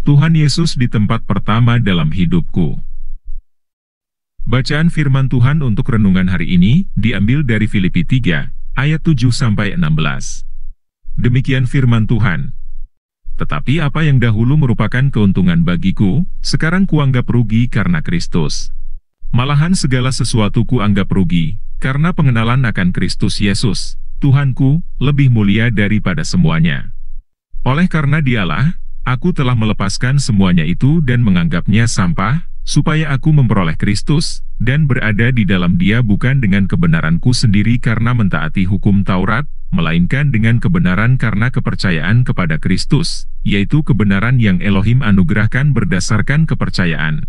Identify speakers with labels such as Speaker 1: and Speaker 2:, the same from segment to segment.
Speaker 1: Tuhan Yesus di tempat pertama dalam hidupku. Bacaan firman Tuhan untuk renungan hari ini diambil dari Filipi 3, ayat 7-16. Demikian firman Tuhan. Tetapi apa yang dahulu merupakan keuntungan bagiku, sekarang kuanggap rugi karena Kristus. Malahan segala sesuatu kuanggap rugi, karena pengenalan akan Kristus Yesus, Tuhanku, lebih mulia daripada semuanya. Oleh karena Dialah, aku telah melepaskan semuanya itu dan menganggapnya sampah, supaya aku memperoleh Kristus, dan berada di dalam Dia bukan dengan kebenaranku sendiri karena mentaati hukum Taurat, melainkan dengan kebenaran karena kepercayaan kepada Kristus, yaitu kebenaran yang Elohim anugerahkan berdasarkan kepercayaan.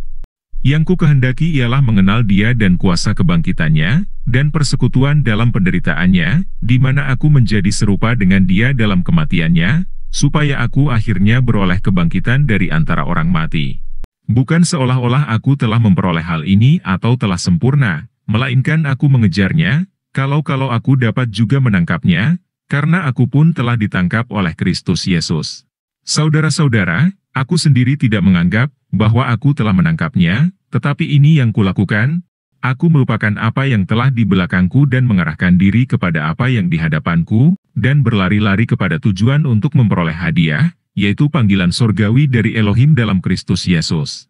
Speaker 1: Yang ku kehendaki ialah mengenal Dia dan kuasa kebangkitannya, dan persekutuan dalam penderitaannya, di mana aku menjadi serupa dengan Dia dalam kematiannya, supaya aku akhirnya beroleh kebangkitan dari antara orang mati. Bukan seolah-olah aku telah memperoleh hal ini atau telah sempurna, melainkan aku mengejarnya, kalau aku dapat juga menangkapnya, karena aku pun telah ditangkap oleh Kristus Yesus. Saudara-saudara, aku sendiri tidak menganggap bahwa aku telah menangkapnya, tetapi ini yang kulakukan, aku melupakan apa yang telah di belakangku dan mengarahkan diri kepada apa yang di hadapanku, dan berlari-lari kepada tujuan untuk memperoleh hadiah, yaitu panggilan surgawi dari Elohim dalam Kristus Yesus.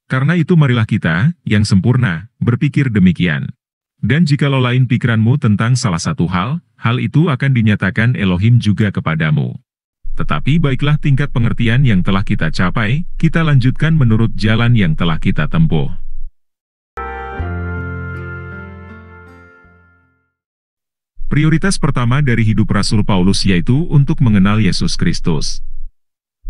Speaker 1: Karena itu marilah kita, yang sempurna, berpikir demikian. Dan jikalau lain pikiranmu tentang salah satu hal itu akan dinyatakan Elohim juga kepadamu. Tetapi baiklah tingkat pengertian yang telah kita capai, kita lanjutkan menurut jalan yang telah kita tempuh. Prioritas pertama dari hidup Rasul Paulus yaitu untuk mengenal Yesus Kristus.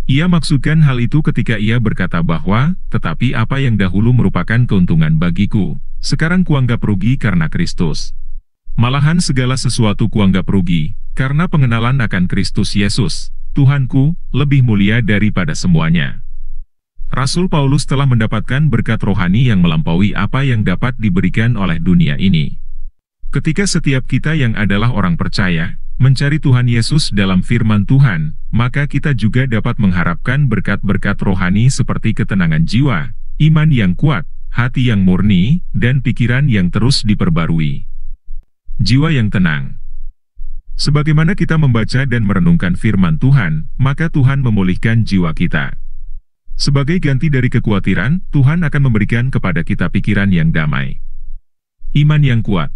Speaker 1: Ia maksudkan hal itu ketika ia berkata bahwa, tetapi apa yang dahulu merupakan keuntungan bagiku, sekarang kuanggap rugi karena Kristus. Malahan segala sesuatu kuanggap rugi, karena pengenalan akan Kristus Yesus, Tuhanku, lebih mulia daripada semuanya. Rasul Paulus telah mendapatkan berkat rohani yang melampaui apa yang dapat diberikan oleh dunia ini. Ketika setiap kita yang adalah orang percaya, mencari Tuhan Yesus dalam firman Tuhan, maka kita juga dapat mengharapkan berkat-berkat rohani seperti ketenangan jiwa, iman yang kuat, hati yang murni, dan pikiran yang terus diperbarui. Jiwa yang tenang. Sebagaimana kita membaca dan merenungkan firman Tuhan, maka Tuhan memulihkan jiwa kita. Sebagai ganti dari kekhawatiran, Tuhan akan memberikan kepada kita pikiran yang damai. Iman yang kuat.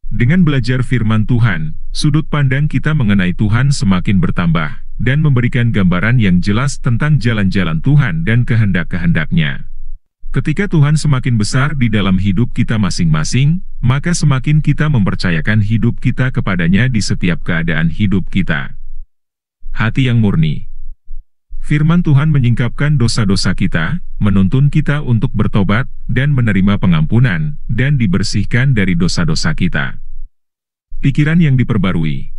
Speaker 1: Dengan belajar firman Tuhan, sudut pandang kita mengenai Tuhan semakin bertambah, dan memberikan gambaran yang jelas tentang jalan-jalan Tuhan dan kehendak-kehendaknya. Ketika Tuhan semakin besar di dalam hidup kita masing-masing, maka semakin kita mempercayakan hidup kita kepadanya di setiap keadaan hidup kita. Hati yang murni. Firman Tuhan menyingkapkan dosa-dosa kita, menuntun kita untuk bertobat, dan menerima pengampunan, dan dibersihkan dari dosa-dosa kita. Pikiran yang diperbarui.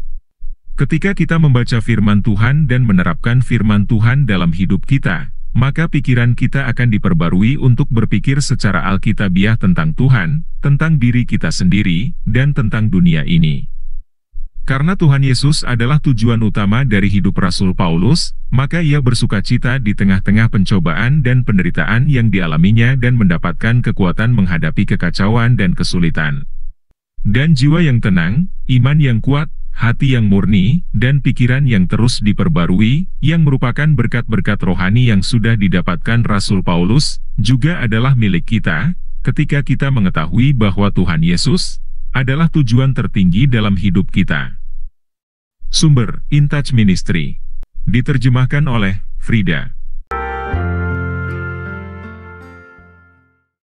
Speaker 1: Ketika kita membaca firman Tuhan dan menerapkan firman Tuhan dalam hidup kita, maka pikiran kita akan diperbarui untuk berpikir secara alkitabiah tentang Tuhan, tentang diri kita sendiri, dan tentang dunia ini. Karena Tuhan Yesus adalah tujuan utama dari hidup Rasul Paulus, maka ia bersukacita di tengah-tengah pencobaan dan penderitaan yang dialaminya dan mendapatkan kekuatan menghadapi kekacauan dan kesulitan. Dan jiwa yang tenang, iman yang kuat, hati yang murni, dan pikiran yang terus diperbarui, yang merupakan berkat-berkat rohani yang sudah didapatkan Rasul Paulus, juga adalah milik kita, ketika kita mengetahui bahwa Tuhan Yesus adalah tujuan tertinggi dalam hidup kita. Sumber, InTouch Ministry. Diterjemahkan oleh Frida.